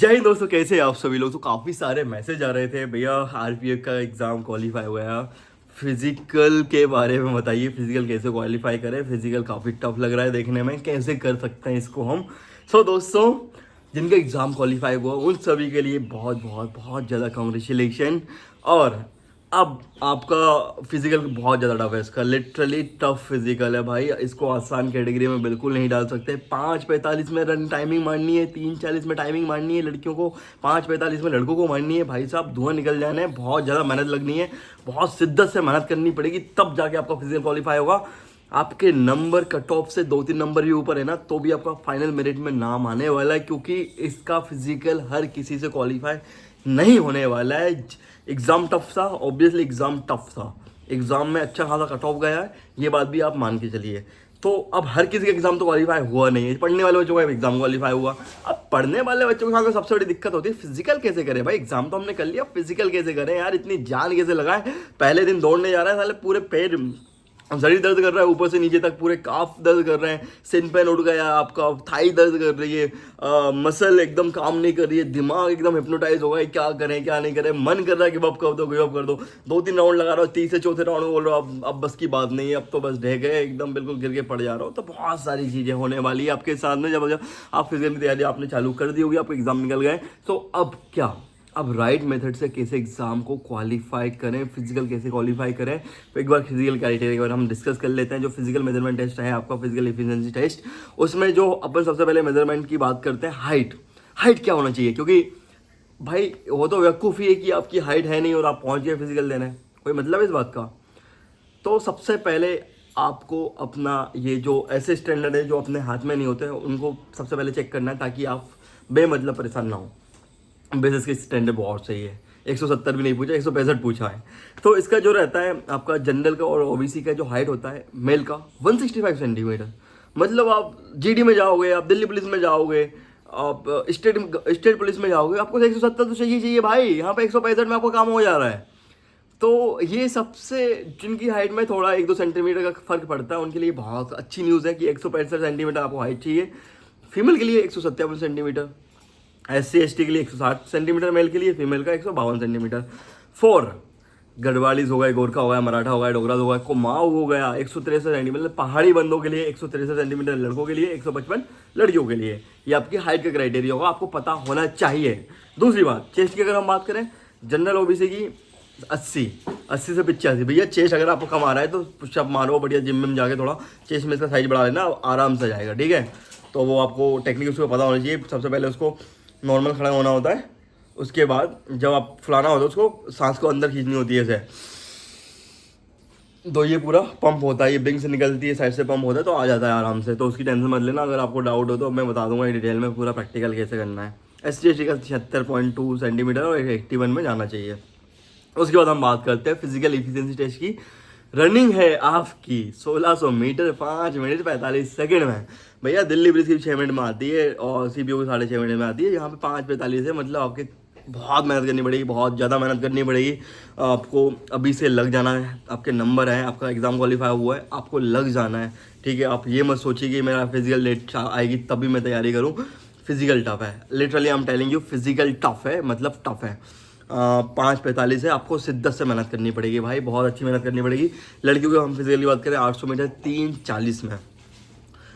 जय हिंद दोस्तों, कैसे हैं आप सभी लोग। तो काफ़ी सारे मैसेज आ रहे थे, भैया आरपीएफ का एग्ज़ाम क्वालिफाई हुआ है, फिजिकल के बारे में बताइए, फिजिकल कैसे क्वालिफाई करें। फिजिकल काफ़ी टफ लग रहा है देखने में, कैसे कर सकते हैं इसको हम। दोस्तों, जिनका एग्ज़ाम क्वालिफाई हुआ उन सभी के लिए बहुत बहुत बहुत ज़्यादा कॉन्ग्रेचुलेशन। और अब आपका फिजिकल बहुत ज़्यादा टफ है, इसका लिटरली टफ फिजिकल है भाई। इसको आसान कैटेगरी में बिल्कुल नहीं डाल सकते। 5:45 में रन टाइमिंग मारनी है, 3:40 में टाइमिंग मारनी है लड़कियों को, 5:45 में लड़कों को मारनी है। भाई साहब, धुआं निकल जाना है, बहुत ज़्यादा मेहनत लगनी है, बहुत शिद्दत से मेहनत करनी पड़ेगी, तब जाके आपका फिजिकल क्वालिफाई होगा। आपके नंबर कट ऑफ से 2-3 नंबर भी ऊपर है ना, तो भी आपका फाइनल मेरिट में नाम आने वाला है, क्योंकि इसका फिजिकल हर किसी से क्वालिफाई नहीं होने वाला है। एग्ज़ाम टफ था, ऑब्वियसली एग्ज़ाम टफ था, एग्ज़ाम में अच्छा खासा कट ऑफ गया है, ये बात भी आप मान के चलिए। तो अब हर किसी का एग्ज़ाम तो क्वालिफाई हुआ नहीं है, पढ़ने वाले बच्चों का एग्ज़ाम क्वालिफाई हुआ। अब पढ़ने वाले बच्चों के साथ सबसे बड़ी दिक्कत होती है फिजिकल कैसे करें। भाई एग्ज़ाम तो हमने कर लिया, फिजिकल कैसे करें यार, इतनी जान कैसे लगाएं। पहले दिन दौड़ने जा रहे हैं, साले पूरे पैर शरीर दर्द कर रहा है, ऊपर से नीचे तक पूरे काफ दर्द कर रहे हैं, सिन पेन उठ गया, आपका थाई दर्द कर रही है, मसल एकदम काम नहीं कर रही है, दिमाग एकदम हिप्नोटाइज हो गया है, क्या करें क्या नहीं करें। मन कर रहा है कि गिव अप कर दो। 2-3 राउंड लगा रहा हो, तीसरे चौथे राउंड में बोल रहा हो अब बस की बात नहीं है, अब तो बस ढह गए, एकदम बिल्कुल गिर के पड़ जा रहा हो। तो बहुत सारी चीज़ें होने वाली है आपके साथ में। जब आप फिजिकल की तैयारी आपने चालू कर दी होगी, आपके एग्जाम निकल गए, तो अब क्या, अब राइट मेथड से कैसे एग्ज़ाम को क्वालिफाई करें, फिजिकल कैसे क्वालिफाई करें। तो एक बार फिजिकल क्राइटेरिया के बारे में हम डिस्कस कर लेते हैं। जो फिजिकल मेजरमेंट टेस्ट है आपका, फिजिकल एफिशिएंसी टेस्ट, उसमें जो अपन सबसे पहले मेजरमेंट की बात करते हैं, हाइट क्या होना चाहिए। क्योंकि भाई वो तो बेवकूफ़ी है कि आपकी हाइट है नहीं और आप पहुंच गए फिजिकल देने, कोई मतलब है इस बात का। तो सबसे पहले आपको अपना ये जो ऐसे स्टैंडर्ड है जो अपने हाथ में नहीं होते, उनको सबसे पहले चेक करना है, ताकि आप बेमतलब परेशान ना हो। बेसिस की स्टैंडर्ड बहुत सही है, 170 भी नहीं पूछा, 165 पूछा है। तो इसका जो रहता है आपका जनरल का और ओबीसी का जो हाइट होता है मेल का, 165 सेंटीमीटर। मतलब आप जीडी में जाओगे, आप दिल्ली पुलिस में जाओगे, आप स्टेट पुलिस में जाओगे, आपको 170 तो चाहिए भाई। यहाँ पे 165 में आपका काम हो जा रहा है। तो ये सबसे, जिनकी हाइट में थोड़ा 1-2 सेंटीमीटर का फर्क पड़ता है, उनके लिए बहुत अच्छी न्यूज़ है कि 165 सेंटीमीटर आपको हाइट चाहिए। फीमेल के लिए 157 सेंटीमीटर, SC ST के लिए 160 सेंटीमीटर, मेल के लिए, फीमेल का 152 सेंटीमीटर। 4 गढ़वालीज हो गए, गोरखा हो गया, मराठा हो गया, डोगरा हो गया, कुमाऊं हो गया, 163 सेंटीमीटर। पहाड़ी बंदों के लिए 163 सेंटीमीटर लड़कों के लिए, 155 लड़कियों के लिए। ये आपकी हाइट का क्राइटेरिया होगा, आपको पता होना चाहिए। दूसरी बात, चेस्ट की अगर हम बात करें, जनरल ओबीसी की 80 से 85। भैया चेस्ट अगर आपको कम आ रहा है तो पुशअप मारो, बढ़िया जिम में जाके थोड़ा चेस्ट में इसका साइज बढ़ा लेना, आराम से जाएगा, ठीक है। तो वो आपको टेक्निक उसको पता होना चाहिए। सबसे पहले उसको नॉर्मल खड़ा होना होता है, उसके बाद जब आप फुलाना होता है उसको सांस को अंदर खींचनी होती है ऐसे, तो ये पूरा पंप होता है, ये बिंग से निकलती है, साइड से पंप होता है, तो आ जाता है आराम से। तो उसकी टेंशन मत लेना। अगर आपको डाउट हो तो मैं बता दूंगा डिटेल में पूरा प्रैक्टिकल कैसे करना है। SC ST का 76.2 सेंटीमीटर और 81 में जाना चाहिए। उसके बाद हम बात करते हैं फिजिकल एफिशिएंसी टेस्ट की। रनिंग है आपकी 1600 मीटर 5 मिनट 45 सेकंड में। भैया दिल्ली ब्रिज की 6 मिनट में आती है और CPO की 6.5 मिनट में आती है, यहाँ पे 5:45 है। मतलब आपके बहुत मेहनत करनी पड़ेगी, बहुत ज़्यादा मेहनत करनी पड़ेगी आपको। अभी से लग जाना है, आपके नंबर हैं, आपका एग्ज़ाम क्वालिफाई हुआ है, आपको लग जाना है, ठीक है। आप ये मत सोचिए कि मेरा फिजिकल डेट आएगी तभी मैं तैयारी करूँ। फिजिकल टफ है, literally I am telling you, physical tough है, मतलब टफ है। 5:45 है, आपको शिद्दत से मेहनत करनी पड़ेगी भाई, बहुत अच्छी मेहनत करनी पड़ेगी। लड़कियों की हम फिजिकल की बात करें, 800 मीटर 3:40 में।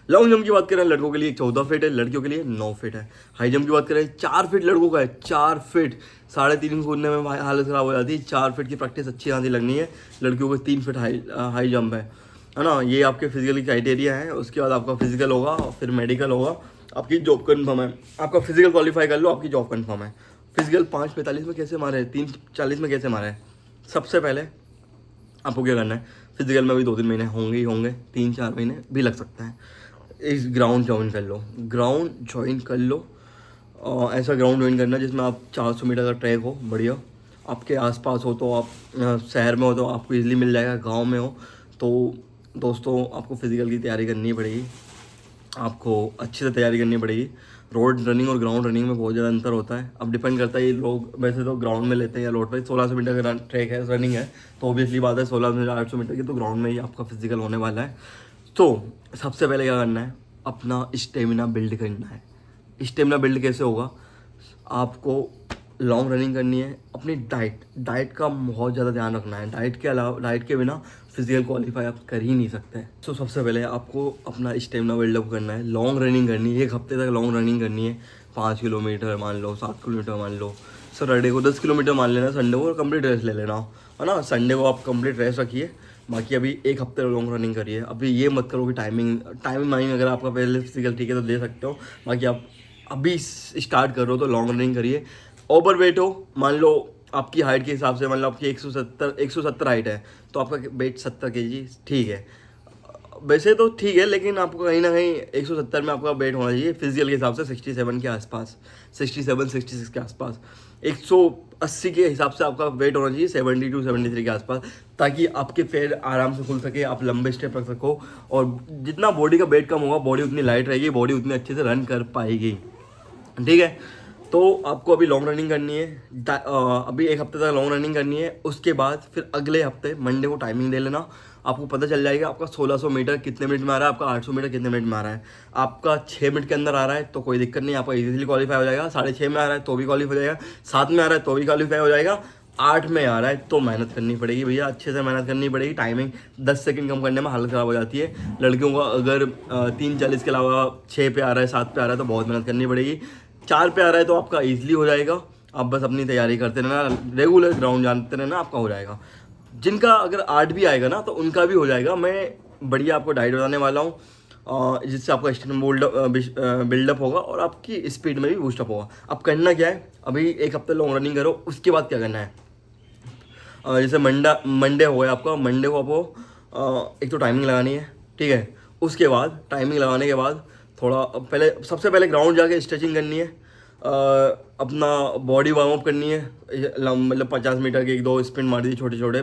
लॉन्ग जंप की बात करें, लड़कों के लिए 14 फीट है, लड़कियों के लिए 9 फीट है। हाई जंप की बात करें, 4 फीट लड़कों का है, 4 फीट 3.5 कूदने में भाई हालत ख़राब हो जाती है। 4 फीट की प्रैक्टिस अच्छी खासी लगनी है। लड़कियों को 3 फीट हाई जंप है ना। ये आपके फिजिकल की क्राइटेरिया है। उसके बाद आपका फिजिकल होगा, फिर मेडिकल होगा, आपकी जॉब कन्फर्म है। आपका फिजिकल क्वालिफाई कर लो, आपकी जॉब कन्फर्म है। फिजिकल 5:45 में कैसे मारे, 3:40 में कैसे मारे। सबसे पहले आपको क्या करना है, फिजिकल में भी 2-3 महीने होंगे ही होंगे, 3-4 महीने भी लग सकता है। इस ग्राउंड ज्वाइन कर लो, ग्राउंड ज्वाइन कर लो। ऐसा ग्राउंड ज्वाइन करना जिसमें आप 400 मीटर का ट्रैक हो, बढ़िया आपके आसपास हो, तो आप शहर में हो तो आपको इजीली मिल जाएगा। गांव में हो तो दोस्तों आपको फिजिकल की तैयारी करनी पड़ेगी, आपको अच्छे से तैयारी करनी पड़ेगी। रोड रनिंग और ग्राउंड रनिंग में बहुत ज़्यादा अंतर होता है। अब डिपेंड करता है, ये लोग वैसे तो ग्राउंड में लेते हैं या रोड पर। 1600 मीटर का ट्रैक है, रनिंग है, तो ऑब्वियसली बात है 16 मीटर 800 मीटर की तो ग्राउंड में ही आपका फिजिकल होने वाला है। तो सबसे पहले क्या करना है, अपना स्टेमिना बिल्ड करना है। स्टेमिना बिल्ड कैसे होगा, आपको लॉन्ग रनिंग करनी है। अपनी डाइट का बहुत ज़्यादा ध्यान रखना है। डाइट के बिना फिजिकल क्वालिफाई आप कर ही नहीं सकते। तो सबसे पहले आपको अपना स्टेमिना बिल्डअप करना है, लॉन्ग रनिंग करनी है, 1 हफ्ते तक लॉन्ग रनिंग करनी है। 5 किलोमीटर मान लो, 7 किलोमीटर मान लो, सैटरडे को 10 किलोमीटर मान लेना, संडे को कंप्लीट रेस्ट ले लेना, है ना। संडे को आप कंप्लीट रेस्ट रखिए, बाकी अभी 1 हफ्ते लॉन्ग रनिंग करिए। अभी ये मत करो कि टाइमिंग माइंग अगर आपका पहले फिजिकल ठीक है तो दे सकते हो, बाकी आप अभी स्टार्ट कर रहे हो तो लॉन्ग रनिंग करिए। ओवर वेट हो, मान लो आपकी हाइट के हिसाब से, मान लो आपकी 170 हाइट है तो आपका वेट 70 kg ठीक है। वैसे तो ठीक है, लेकिन आपको कहीं ना कहीं 170 में आपका वेट होना चाहिए फिजिकल के हिसाब से 67 के आसपास, 66 के आसपास। 180 के हिसाब से आपका वेट होना चाहिए 72 73 के आसपास, ताकि आपके पैर आराम से खुल सके, आप लंबे स्टेप रख सको। और जितना बॉडी का वेट कम होगा, बॉडी उतनी लाइट रहेगी, बॉडी उतनी अच्छे से रन कर पाएगी, ठीक है। तो आपको अभी लॉन्ग रनिंग करनी है, अभी 1 हफ्ते तक लॉन्ग रनिंग करनी है। उसके बाद फिर अगले हफ्ते मंडे को टाइमिंग ले लेना, आपको पता चल जाएगा आपका 1600 मीटर कितने मिनट में आ रहा है, आपका 800 मीटर कितने मिनट में आ रहा है। आपका 6 मिनट के अंदर आ रहा है तो कोई दिक्कत नहीं, आपका इजीली क्वालीफाई हो जाएगा। 6:30 में आ रहा है तो भी क्वालीफाई हो जाएगा, 7 में आ रहा है तो भी क्वालीफाई हो जाएगा, 8 में आ रहा है तो मेहनत करनी पड़ेगी भैया, अच्छे से मेहनत करनी पड़ेगी। टाइमिंग 10 सेकंड कम करने में हालत ख़राब हो जाती है लड़कियों का। अगर 3:40 के अलावा 6 पे आ रहा है, 7 पे आ रहा है तो बहुत मेहनत करनी पड़ेगी। 4 पे आ रहा है तो आपका ईजिली हो जाएगा, आप बस अपनी तैयारी करते रहना, रेगुलर ग्राउंड जानते रहना, आपका हो जाएगा। जिनका अगर 8 भी आएगा ना तो उनका भी हो जाएगा। मैं बढ़िया आपको डाइट बताने वाला हूँ जिससे आपका स्टेमिना बिल्डअप होगा और आपकी स्पीड में भी बूस्टअप होगा। अब करना क्या है, अभी 1 हफ्ते लॉन्ग रनिंग करो, उसके बाद क्या करना है, जैसे मंडे हो गया आपका, मंडे को आपको एक तो टाइमिंग लगानी है, ठीक है। उसके बाद टाइमिंग लगाने के बाद थोड़ा पहले, सबसे पहले ग्राउंड जाके स्ट्रेचिंग करनी है, अपना बॉडी वार्म अप करनी है। मतलब 50 मीटर के 1-2 स्पिन मार दी छोटे छोटे,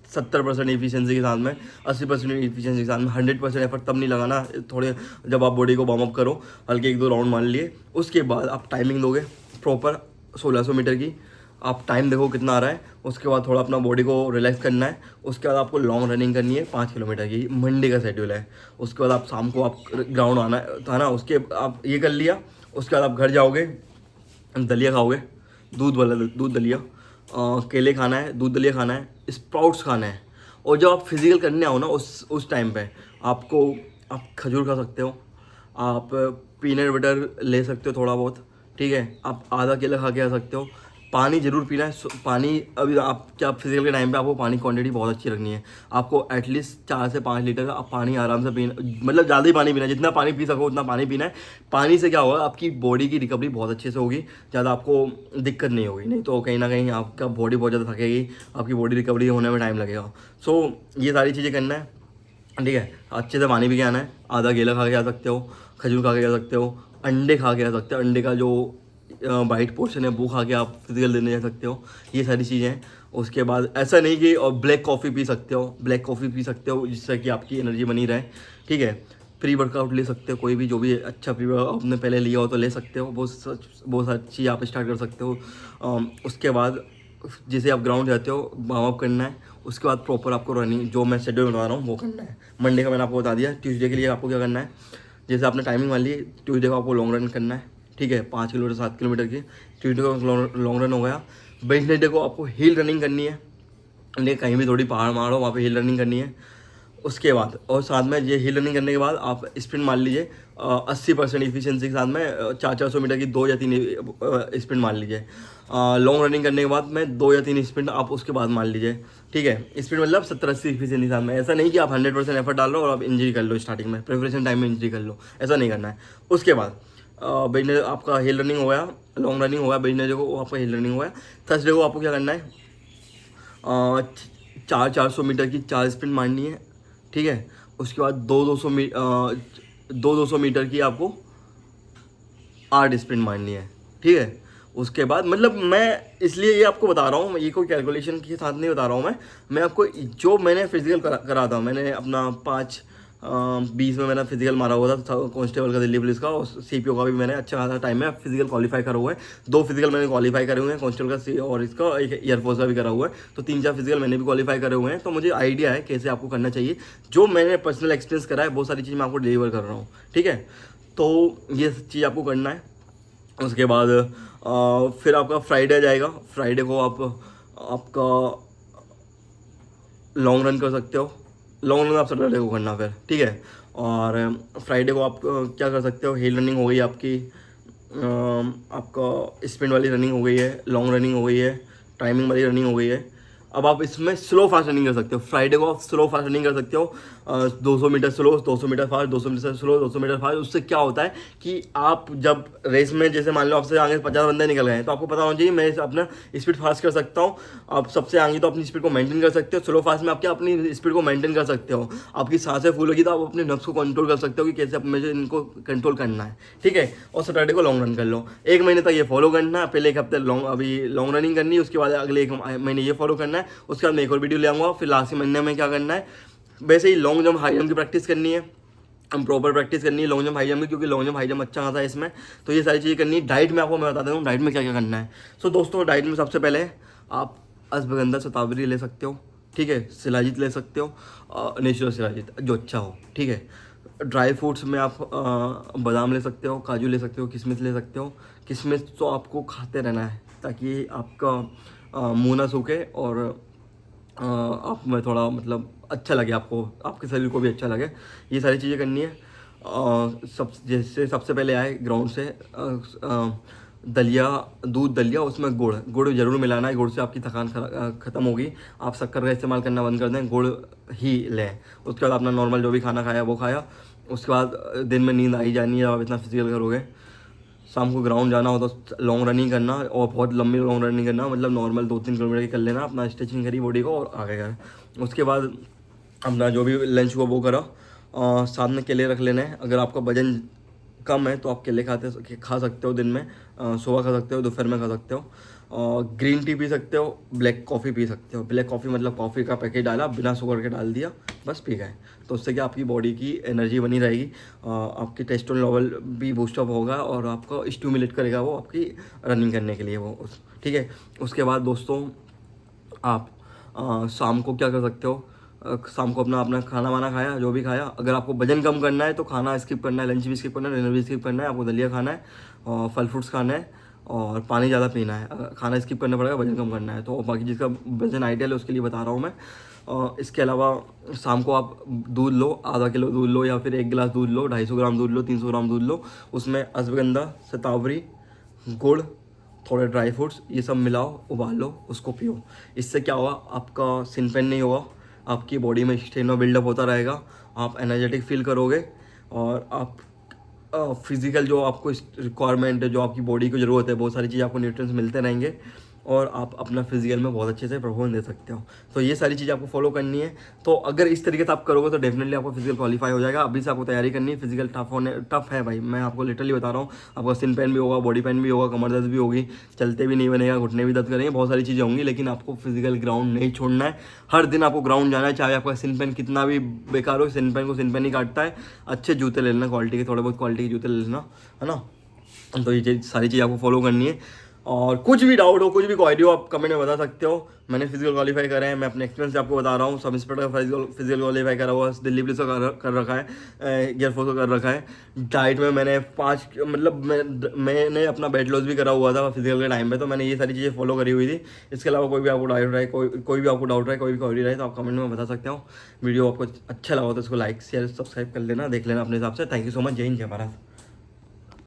70% एफिशिएंसी के साथ में, 80% एफिशिएंसी के साथ में। 100% एफर्ट तब नहीं लगाना, थोड़े जब आप बॉडी को वार्म अप करो, हल्के 1-2 राउंड मान लिए। उसके बाद आप टाइमिंग दोगे प्रॉपर 1600 मीटर की, आप टाइम देखो कितना आ रहा है। उसके बाद थोड़ा अपना बॉडी को रिलैक्स करना है। उसके बाद आपको लॉन्ग रनिंग करनी है 5 किलोमीटर की, मंडे का शेड्यूल है। उसके बाद आप शाम को आप ग्राउंड आना था ना, उसके आप ये कर लिया। उसके बाद आप घर जाओगे, दलिया खाओगे, दूध दलिया, केले खाना है, दूध दलिया खाना है, स्प्राउट्स खाना है। और जब आप फिजिकल करने आओ ना उस टाइम पे आप खजूर खा सकते हो, आप पीनट बटर ले सकते हो थोड़ा बहुत, ठीक है। आप आधा केला खा के आ सकते हो। पानी जरूर पीना है। पानी अभी आप फिजिकल के टाइम पे आपको पानी क्वांटिटी बहुत अच्छी रखनी है। आपको एटलीस्ट 4 से 5 लीटर का आप पानी आराम से पीना, मतलब ज़्यादा ही पानी पीना है, जितना पानी पी सको उतना पानी पीना है। पानी से क्या होगा, आपकी बॉडी की रिकवरी बहुत अच्छे से होगी, ज़्यादा आपको दिक्कत नहीं होगी। नहीं तो कहीं ना कहीं आपका बॉडी बहुत ज़्यादा थकेगी, आपकी बॉडी रिकवरी होने में टाइम लगेगा। सो ये सारी चीज़ें करना है, ठीक है। अच्छे से पानी पी के आना है, आधा केला खा के आ सकते हो, खजूर खा के आ सकते हो, अंडे खा के आ सकते हो, अंडे का जो वाइट पोर्शन है वो खा के आप फिजिकल देने जा सकते हो। ये सारी चीज़ें हैं। उसके बाद ऐसा नहीं कि, और ब्लैक कॉफ़ी पी सकते हो, जिससे कि आपकी एनर्जी बनी रहे, ठीक है। प्री वर्कआउट ले सकते हो, कोई भी जो भी अच्छा प्री वर्कआउट आपने पहले लिया हो तो ले सकते हो, बहुत सारी चीज़ आप स्टार्ट कर सकते हो। उसके बाद जैसे आप ग्राउंड जाते हो, वार्म अप करना है। उसके बाद प्रॉपर आपको रनिंग, जो मैं शेड्यूल बता रहा हूँ वो करना है। मंडे का मैंने आपको बता दिया। ट्यूसडे के लिए आपको क्या करना है, जैसे आपने टाइमिंग मान ली, ट्यूसडे को आपको लॉन्ग रन करना है, ठीक है, 5 किलोमीटर 7 किलोमीटर की। ट्यूसडे को लॉन्ग रन हो गया। वेडनेसडे को आपको हिल रनिंग करनी है, नहीं कहीं भी थोड़ी पहाड़ मारो, वहाँ पे हिल रनिंग करनी है। उसके बाद और साथ में ये हिल रनिंग करने के बाद आप स्प्रिंट मार लीजिए 80% इफिशियंसी के साथ में, 400 मीटर की 2 या 3 स्प्रिंट मार लीजिए। लॉन्ग रनिंग करने के बाद में 2 या 3 स्प्रिंट आप उसके बाद मार लीजिए, ठीक है। स्प्रिंट मतलब 70-80 इफिशियंसी के साथ में। ऐसा नहीं कि आप 100% एफर्ट डाल लो और आप इंजरी कर लो स्टार्टिंग में, प्रिपरेशन टाइम में इंजरी कर लो, ऐसा नहीं करना है। उसके बाद वेडनेसडे आपका हिल रनिंग हो गया, लॉन्ग रनिंग हो गया, वेडनेसडे को आपका हिल रनिंग हो गया। थर्सडे को आपको क्या करना है, 400 मीटर की 4 स्प्रिंट मारनी है, ठीक है। उसके बाद 200 मीटर की आपको 8 स्प्रिंट मारनी है, ठीक है। उसके बाद मतलब मैं इसलिए ये आपको बता रहा हूँ, ये कोई कैलकुलेशन के साथ नहीं बता रहा हूँ मैं आपको जो मैंने फिजिकल करा था, मैंने अपना 5-20 में मैंने फिजिकल मारा हुआ था कांस्टेबल का, दिल्ली पुलिस का, और सीपीओ का भी मैंने अच्छा खासा टाइम में फिजिकल क्वालिफाई करा हुआ है। 2 फिजिकल मैंने क्वालिफाई करे हुए हैं, कांस्टेबल का और इसका, एक एयरफोर्स का भी करा हुआ है। तो 3-4 फिजिकल मैंने भी क्वालिफाई करे हुए हैं, तो मुझे आइडिया है कैसे आपको करना चाहिए। जो मैंने पर्सनल एक्सपीरियंस करा है वो सारी चीज़ मैं आपको डिलीवर कर रहा हूँ, ठीक है। तो ये चीज़ आपको करना है। उसके बाद फिर आपका फ्राइडे आ जाएगा। फ्राइडे को आपका लॉन्ग रन कर सकते हो। लॉन्ग रन आप सैटरडे को करना फिर, ठीक है। और फ्राइडे को आप क्या कर सकते हो, हिल रनिंग हो गई आपकी, आपका स्पिन वाली रनिंग हो गई है, लॉन्ग रनिंग हो गई है, टाइमिंग वाली रनिंग हो गई है। अब आप इसमें स्लो फास्ट रनिंग कर सकते हो। फ्राइडे को आप स्लो फास्ट रनिंग कर सकते हो, 200 meter slow, 200 meter fast, 200 meter slow, 200 meter fast. उससे क्या होता है कि आप जब रेस में, जैसे मान लो आपसे आगे 50 बंदे निकल गए हैं, तो आपको पता होना चाहिए मैं अपना स्पीड फास्ट कर सकता हूँ। आप सबसे आगे तो अपनी स्पीड को मेंटेन कर सकते हो। स्लो फास्ट में आप क्या अपनी स्पीड को मेंटेन कर सकते हो। आपकी सांसें फूल होगी तो आप अपने नफ्स को कंट्रोल कर सकते हो कि कैसे मुझे इनको कंट्रोल करना है, ठीक है। और सैटरडे को लॉन्ग रन कर लो। 1 महीने तक ये फॉलो करना है। पहले 1 हफ्ते अभी लॉन्ग रनिंग करनी है, उसके बाद अगले 1 महीने ये फॉलो करना है। उसके बाद मैं एक और वीडियो ले आऊँगा। फिर लास्ट महीने में क्या करना है, वैसे ही लॉन्ग जंप हाई जंप की प्रैक्टिस करनी है। हम प्रॉपर प्रैक्टिस करनी है लॉन्ग जंप हाई जंप की, क्योंकि लॉन्ग जंप हाई जंप अच्छा खाता है इसमें। तो ये सारी चीज़ें करनी है। डाइट में आपको मैं बता देता हूँ डाइट में क्या क्या करना है। सो दोस्तों, डाइट में सबसे पहले आप अश्वगंधा शतावरी ले सकते हो, ठीक है। शिलाजीत ले सकते हो, नेचुरल शिलाजीत जो अच्छा हो, ठीक है। ड्राई फ्रूट्स में आप बादाम ले सकते हो, काजू ले सकते हो, किशमिश ले सकते हो। किशमिश तो आपको खाते रहना है ताकि आपका मुँह ना सूखे और आप में थोड़ा मतलब अच्छा लगे, आपको आपके शरीर को भी अच्छा लगे। ये सारी चीज़ें करनी है। जैसे सबसे पहले आए ग्राउंड से दलिया, दूध दलिया, उसमें गुड़, गुड़ जरूर मिलाना है। गुड़ से आपकी थकान ख़त्म होगी। आप शक्कर का इस्तेमाल करना बंद कर दें, गुड़ ही लें। उसके बाद अपना नॉर्मल जो भी खाना खाया वो खाया। उसके बाद दिन में नींद आई जानी है, आप इतना फिजिकल करोगे। शाम को ग्राउंड जाना हो तो लॉन्ग रनिंग करना, और बहुत लंबी लॉन्ग रनिंग करना, मतलब नॉर्मल 2-3 किलोमीटर की कर लेना। अपना स्ट्रेचिंग करी बॉडी को और आगे कर। उसके बाद अपना जो भी लंच को वो करो। साथ में केले रख लेने हैं। अगर आपका वजन कम है तो आप केले खा सकते हो दिन में। सुबह खा सकते हो, दोपहर में खा सकते हो। ग्रीन टी पी सकते हो, ब्लैक कॉफ़ी पी सकते हो। ब्लैक कॉफ़ी मतलब कॉफ़ी का पैकेट डाला, बिना शुगर के डाल दिया, बस पी गए। तो उससे क्या आपकी बॉडी की एनर्जी बनी रहेगी, आपकी टेस्टोस्टेरोन लेवल भी बूस्टअप होगा और आपको स्टिमुलेट करेगा वो आपकी रनिंग करने के लिए वो ठीक है। उसके बाद दोस्तों आप शाम को क्या कर सकते हो, शाम को अपना खाना वाना खाया, जो भी खाया। अगर आपको वजन कम करना है तो खाना स्किप करना है, लंच भी स्किप करना है, डिनर भी स्किप करना है। आपको दलिया खाना है और फल फ्रूट्स खाना है और पानी ज़्यादा पीना है। खाना स्किप करना पड़ेगा, वजन कम करना है तो। बाकी जिसका वजन आइडियल है उसके लिए बता रहा हूँ मैं। इसके अलावा शाम को आप दूध लो, आधा किलो दूध लो या फिर 1 गिलास दूध लो, 250 ग्राम दूध लो, 300 ग्राम दूध लो। उसमें अश्वगंधा, शतावरी, गुड़, थोड़े ड्राई फ्रूट्स, ये सब मिलाओ, उबाल लो, उसको पियो। इससे क्या होगा, आपका सिन पेन नहीं होगा, आपकी बॉडी में स्टेमिना बिल्डअप होता रहेगा, आप एनर्जेटिक फील करोगे और आप फिजिकल जो आपको रिक्वायरमेंट है, जो आपकी बॉडी को ज़रूरत है, बहुत सारी चीज़ें आपको न्यूट्रिएंट्स मिलते रहेंगे और आप अपना फिजिकल में बहुत अच्छे से परफॉर्मेंस दे सकते हो। तो ये सारी चीज़ें आपको फॉलो करनी है। तो अगर इस तरीके से आप करोगे तो डेफिनेटली आपको फिजिकल क्वालिफाई हो जाएगा। अभी से आपको तैयारी करनी है। फिजिकल टफ है भाई, मैं आपको लिटरली बता रहा हूँ। आपका सिन पेन भी होगा, बॉडी पेन भी होगा, कमर दर्द भी होगी, चलते भी नहीं बनेगा, घुटने भी दर्द करेंगे, बहुत सारी चीज़ें होंगी। लेकिन आपको फिजिकल ग्राउंड नहीं छोड़ना है। हर दिन आपको ग्राउंड जाना है, चाहे आपका सिन पेन कितना भी बेकार हो। सिन पेन को सिन पेन ही काटता है। अच्छे जूते ले लेना, क्वालिटी के, थोड़े बहुत क्वालिटी के जूते ले लेना, है ना। तो ये सारी चीज़ आपको फॉलो करनी है। और कुछ भी डाउट हो, कुछ भी क्वारी हो, आप कमेंट में बता सकते हो। मैंने फिजिकल क्वालीफाई करा है, मैं अपने एक्सपीरियंस से आपको बता रहा हूँ। सब इंस्पेक्टर का फिजिकल क्वालीफाई करा हुआ, दिल्ली पुलिस का कर रखा है, एयरफोर्स का कर रखा है। डाइट में मैंने 5 मतलब मैंने अपना वेट लॉस भी करा हुआ था फिजिकल के टाइम पे, तो मैंने ये सारी चीज़ें फॉलो करी हुई थी। इसके अलावा कोई भी आपको डाउट रहे, कोई भी आपको डाउट रहे, कोई भी क्वारी रहे, तो आप कमेंट में बता सकते हो। वीडियो आपको अच्छा लगा तो इसको लाइक शेयर सब्सक्राइब कर लेना, देख लेना अपने हिसाब से। Thank you so much. जय हिंद, जय भारत।